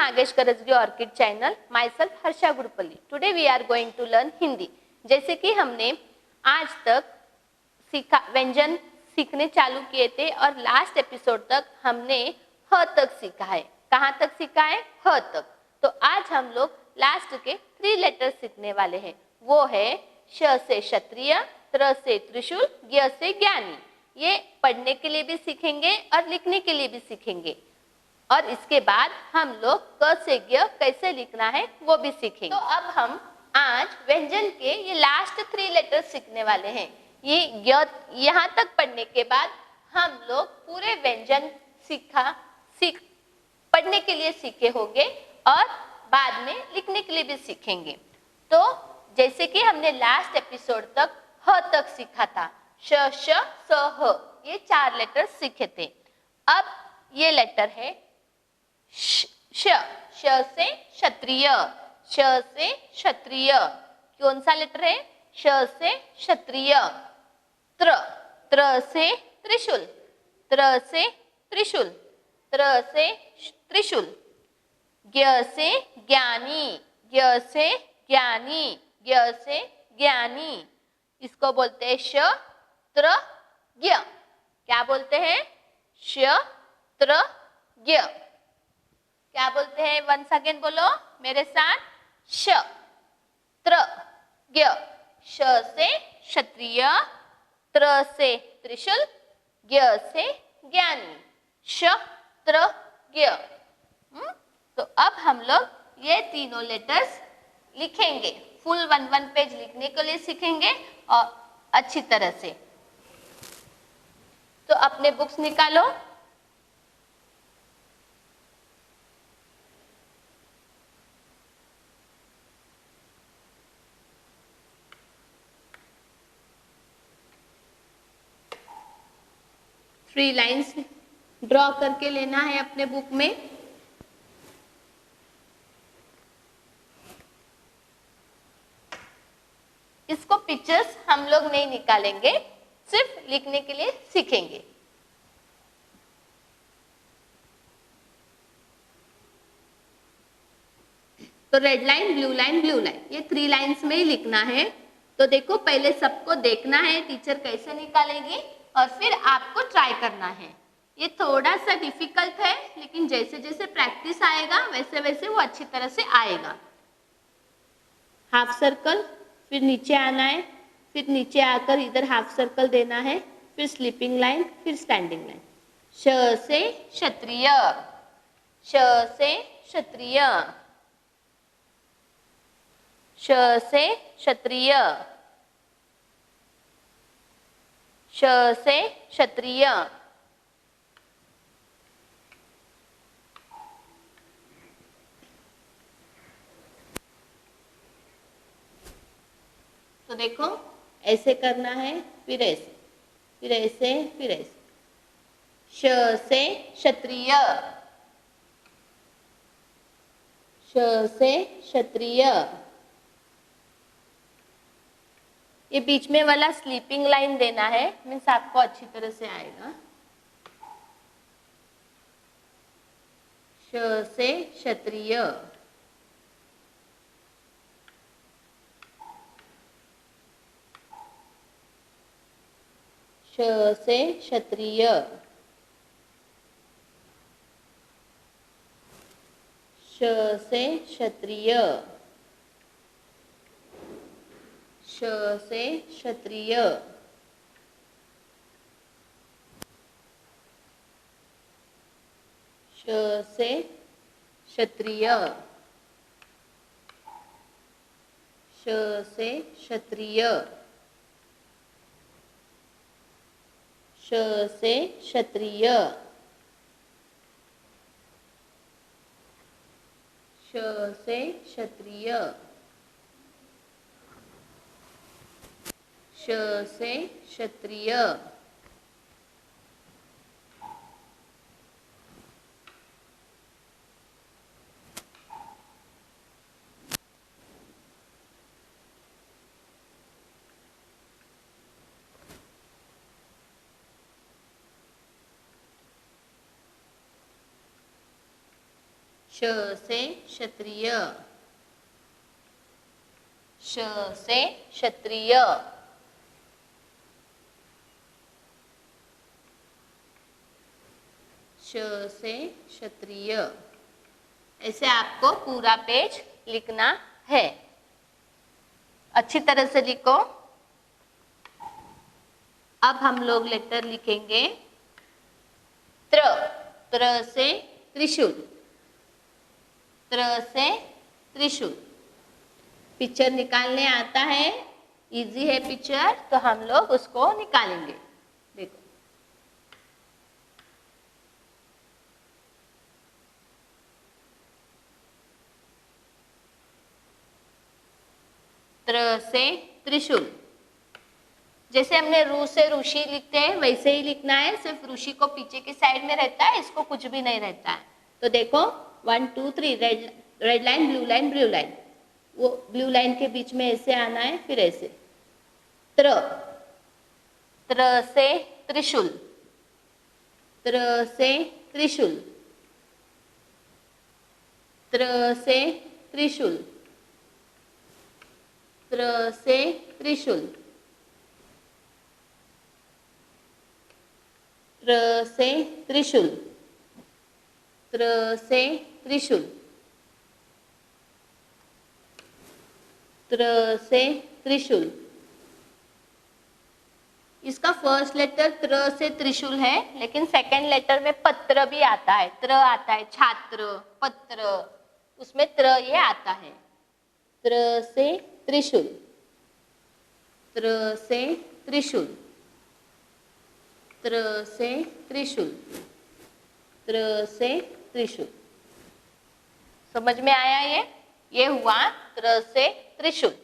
Nagesh Karajagi Orchid channel. Myself Harsha Gurupalli. Today we are going to learn Hindi. जैसे कि हमने आज तक व्यंजन सीखने चालू किए थे और लास्ट एपिसोड तक हमने ह तक सीखा है. कहाँ तक सीखा है? ह तक. तो आज हम लोग लास्ट के 3 लेटर सीखने वाले हैं. वो है श से क्षत्रिय, त्र से त्रिशूल, ज्ञ से ज्ञानी. ये पढ़ने के लिए भी सीखेंगे और लिखने के लिए भी सीखेंगे. और इसके बाद हम लोग क से ज्ञ कैसे लिखना है वो भी सीखेंगे. तो अब हम आज व्यंजन के ये लास्ट 3 लेटर सीखने वाले हैं. ये ज्ञ यहाँ तक पढ़ने के बाद हम लोग पूरे व्यंजन पढ़ने के लिए सीखे होंगे और बाद में लिखने के लिए भी सीखेंगे. तो जैसे कि हमने लास्ट एपिसोड तक ह तक सीखा था, श श स ह, ये 4 लेटर सीखे थे. अब ये लेटर है श. श से क्षत्रिय, श से क्षत्रिय. कौन सा लेटर है? श से क्षत्रिय. त्र, त्र से त्रिशूल, त्र से त्रिशूल, त्र से त्रिशूल. ज्ञ से ज्ञानी, ज्ञ से ज्ञानी, ज्ञ से ज्ञानी. इसको बोलते हैं श त्र ज्ञ. क्या बोलते हैं? श त्र ज्ञ. क्या बोलते हैं? वंस अगेन बोलो मेरे साथ. श त्र ज्ञ. श से क्षत्रिय, त्र से त्रिशूल, ज्ञ से ज्ञानी. श त्र ज्ञ. तो अब हम लोग ये तीनों लेटर्स लिखेंगे. फुल 1 पेज लिखने के लिए सीखेंगे और अच्छी तरह से. तो अपने बुक्स निकालो. थ्री लाइंस ड्रॉ करके लेना है अपने बुक में. इसको पिक्चर्स हम लोग नहीं निकालेंगे, सिर्फ लिखने के लिए सीखेंगे. तो red line, blue line, blue line, ये 3 लाइंस में ही लिखना है. तो देखो पहले सबको देखना है टीचर कैसे निकालेंगे और फिर आपको ट्राई करना है. ये थोड़ा सा डिफिकल्ट है लेकिन जैसे जैसे प्रैक्टिस आएगा वैसे वैसे वो अच्छी तरह से आएगा. हाफ सर्कल, फिर नीचे आना है, फिर नीचे आकर इधर हाफ सर्कल देना है, फिर स्लीपिंग लाइन, फिर स्टैंडिंग लाइन. श से क्षत्रिय, श से क्षत्रिय, श से क्षत्रिय, श से क्षत्रिय. तो देखो ऐसे करना है, फिर ऐसे, फिर ऐसे, फिर ऐसे. श से क्षत्रिय, श से क्षत्रिय. ये बीच में वाला स्लीपिंग लाइन देना है, मीन्स आपको अच्छी तरह से आएगा. श से क्षत्रिय, श से क्षत्रिय, श से क्षत्रिय, श से क्षत्रिय, श से क्षत्रिय, श से क्षत्रिय, श से क्षत्रिय, श से क्षत्रिय, श से क्षत्रिय. श से क्षत्रिय, श से क्षत्रिय, श से क्षत्रिय। ऐसे आपको पूरा पेज लिखना है। अच्छी तरह से लिखो। अब हम लोग लेटर लिखेंगे त्र, त्र से त्रिशूल, त्र से त्रिशूल। पिक्चर निकालने आता है, इजी है पिक्चर, तो हम लोग उसको निकालेंगे। देखो, त्र से त्रिशूल। जैसे हमने रू से ऋषि लिखते हैं वैसे ही लिखना है, सिर्फ ऋषि को पीछे के साइड में रहता है, इसको कुछ भी नहीं रहता है। तो देखो 1 2 3 red line, blue line, blue line, वो ब्लू लाइन के बीच में ऐसे आना है, फिर ऐसे त्र, त्र से त्रिशूल, त्र से त्रिशूल, त्र से त्रिशूल, त्र से त्रिशूल, त्र से त्रिशूल, त्र से त्रिशूल, त्र से त्रिशूल। इसका फर्स्ट लेटर त्र से त्रिशूल है, लेकिन सेकंड लेटर में पत्र भी आता है, त्र आता है, छात्र, पत्र, उसमें त्र ये आता है। त्र से त्रिशूल, त्र से त्रिशूल, त्र से त्रिशूल, त्र से त्रिशूल। समझ में आया ये हुआ त्र से त्रिशूल।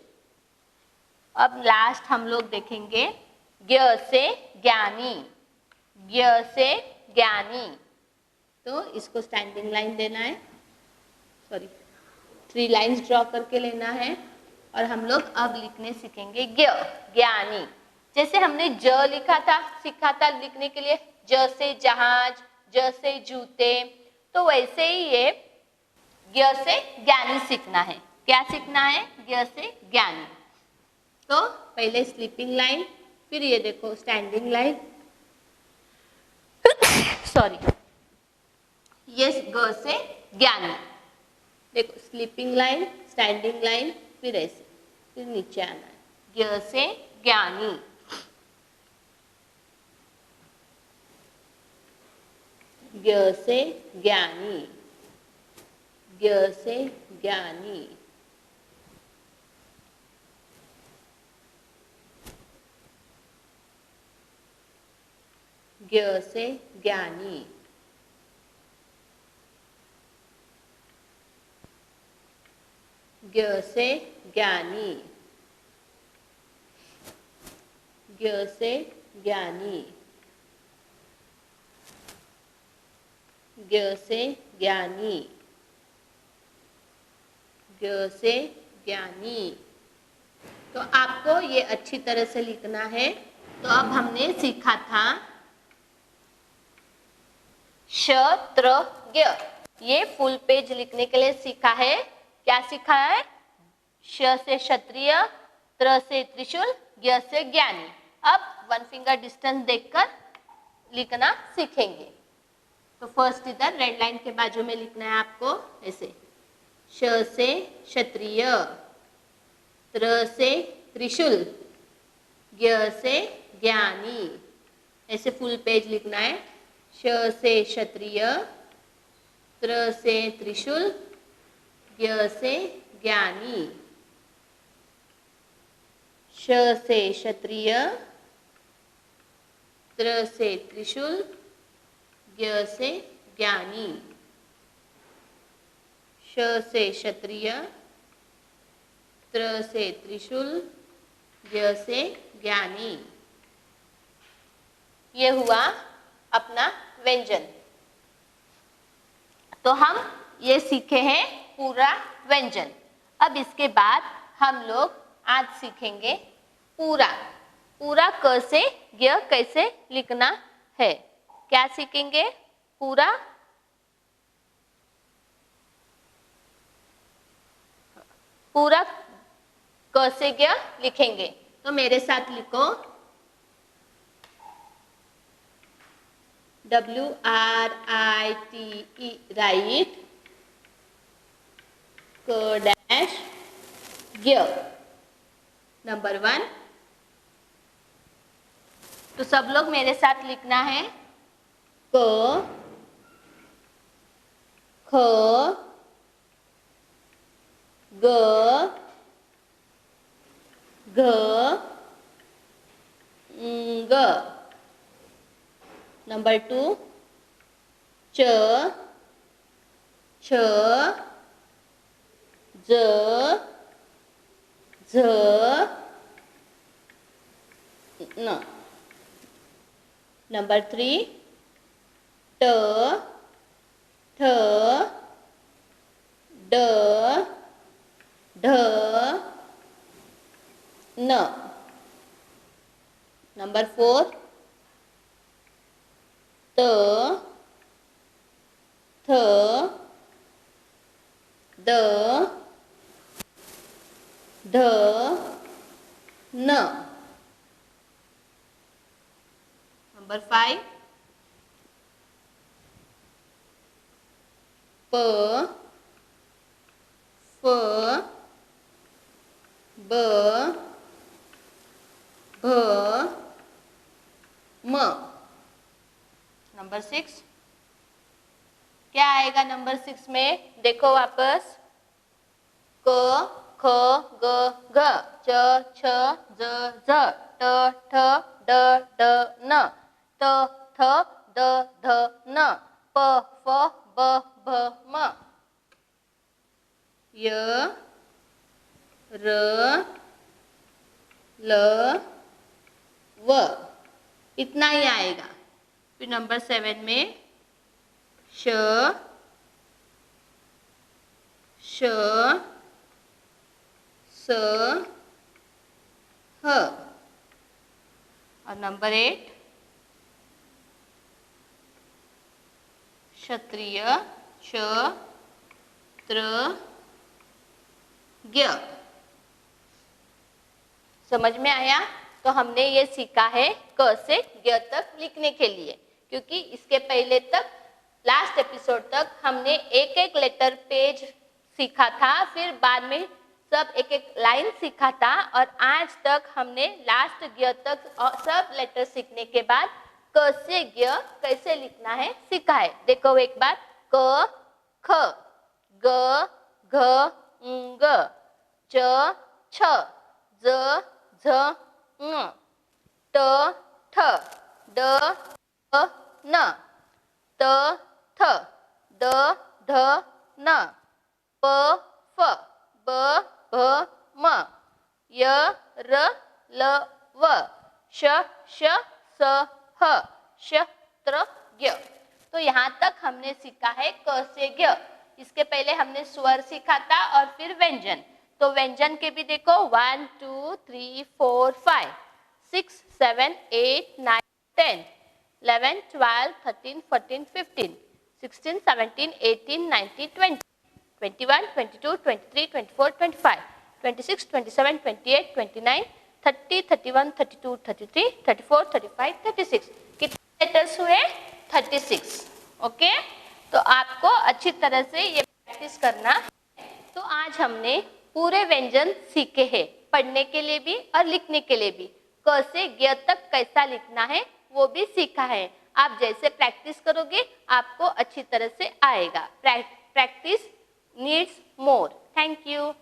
अब लास्ट हम लोग देखेंगे ज्ञ से ज्ञानी, ज्ञ से ज्ञानी। तो इसको स्टैंडिंग लाइन देना है, सॉरी 3 लाइंस ड्रॉ करके लेना है, और हम लोग अब लिखने सीखेंगे ज्ञ, ज्ञानी। जैसे हमने ज लिखा था, सीखा था लिखने के लिए, ज से जहाज, ज से जूते, तो वैसे ही ये ज्ञ से ज्ञानी सीखना है। क्या सीखना है? ज्ञ से ज्ञानी। तो पहले स्लीपिंग लाइन, फिर ये देखो स्टैंडिंग लाइन, सॉरी, ये ग से ज्ञानी। देखो स्लीपिंग लाइन, स्टैंडिंग लाइन, फिर ऐसे, फिर नीचे आना है, ज्ञ से ज्ञानी, ज्ञ से ज्ञानी, ज्ञ से ज्ञानी, ज्ञ से ज्ञानी, ज्ञ से ज्ञानी, ज्ञ से ज्ञानी, ज्ञ से ज्ञानी, ज्ञ से ज्ञानी। तो आपको ये अच्छी तरह से लिखना है। तो अब हमने सीखा था क्षत्रज्ञ, ये फुल पेज लिखने के लिए सीखा है। क्या सीखा है? श से क्षत्रिय, त्र से त्रिशूल, ज्ञ से ज्ञानी। अब 1 फिंगर डिस्टेंस देखकर लिखना सीखेंगे। तो फर्स्ट इधर रेड लाइन के बाजू में लिखना है आपको ऐसे, श से क्षत्रिय, त्र से त्रिशूल, ज्ञ से ज्ञानी। ऐसे फुल पेज लिखना है। श से क्षत्रिय, त्र से त्रिशूल, ज्ञ से ज्ञानी। श से क्षत्रिय, त्र से त्रिशूल, ज्ञ से ज्ञानी। श से क्षत्रिय, त्र से त्रिशूल, ज्ञ से ज्ञानी। ये हुआ अपना व्यंजन। तो हम ये सीखे हैं पूरा व्यंजन। अब इसके बाद हम लोग आज सीखेंगे पूरा। पूरा क से ज्ञ कैसे लिखना है। क्या सीखेंगे? पूरा पूरा क से ग लिखेंगे। तो मेरे साथ लिखो WRITE, राइट, क डैश ग, नंबर 1। तो सब लोग मेरे साथ लिखना है क, ख, ग, घ, ग, नंबर 2 च, छ, ज, झ, न, नंबर 3 ट, ठ, ड, ढ, न, नंबर 4 त, थ, द, ध, न, नंबर 5 प, फ, ब, भ, म, नंबर 6 क्या आएगा नंबर 6 में? देखो वापस क, ख, ग, घ, च, छ, ज, झ, ट, ठ, ड, ढ, न, त, थ, द, ध, न, प, फ, ब, भ, म, य, र, ल, व, इतना ही आएगा। फिर नंबर 7 में श, श, स, ह, और नंबर 8 क्षत्रिय, श, त्र, ज्ञ। समझ में आया? तो हमने ये सीखा है क से ज्ञ तक लिखने के लिए, क्योंकि इसके पहले तक लास्ट एपिसोड तक हमने एक एक लेटर पेज सीखा था, फिर बाद में सब एक एक लाइन सीखा था, और आज तक हमने लास्ट ज्ञ तक सब लेटर सीखने के बाद क से ज्ञ कैसे लिखना है सीखा है। देखो एक बार क, ख, ग, घ, ङ, च, छ, ज, झ, ङ, ट, ठ, ड, ढ, न, त, थ, द, ध, न, प, फ, ब, भ, म, य, र, ल, व, श, श, स, ह, श, त्र, ज्ञ। तो यहाँ तक हमने सीखा है क से ज्ञ। इसके पहले हमने स्वर सीखा था और फिर व्यंजन। तो व्यंजन के भी देखो 1 2 3 4 5 6 7 8 9 10 11 12 13 14 15 16 17 18 19 20 21 22 23 24 25 26 27 28 29 30 31 32 33 34 35 36 कितने लेटर्स हुए? 36। ओके, तो आपको अच्छी तरह से ये प्रैक्टिस करना है। तो आज हमने पूरे व्यंजन सीखे हैं, पढ़ने के लिए भी और लिखने के लिए भी। क से ज्ञ तक कैसा लिखना है वो भी सीखा है। आप जैसे प्रैक्टिस करोगे आपको अच्छी तरह से आएगा। Practice needs more. Thank you.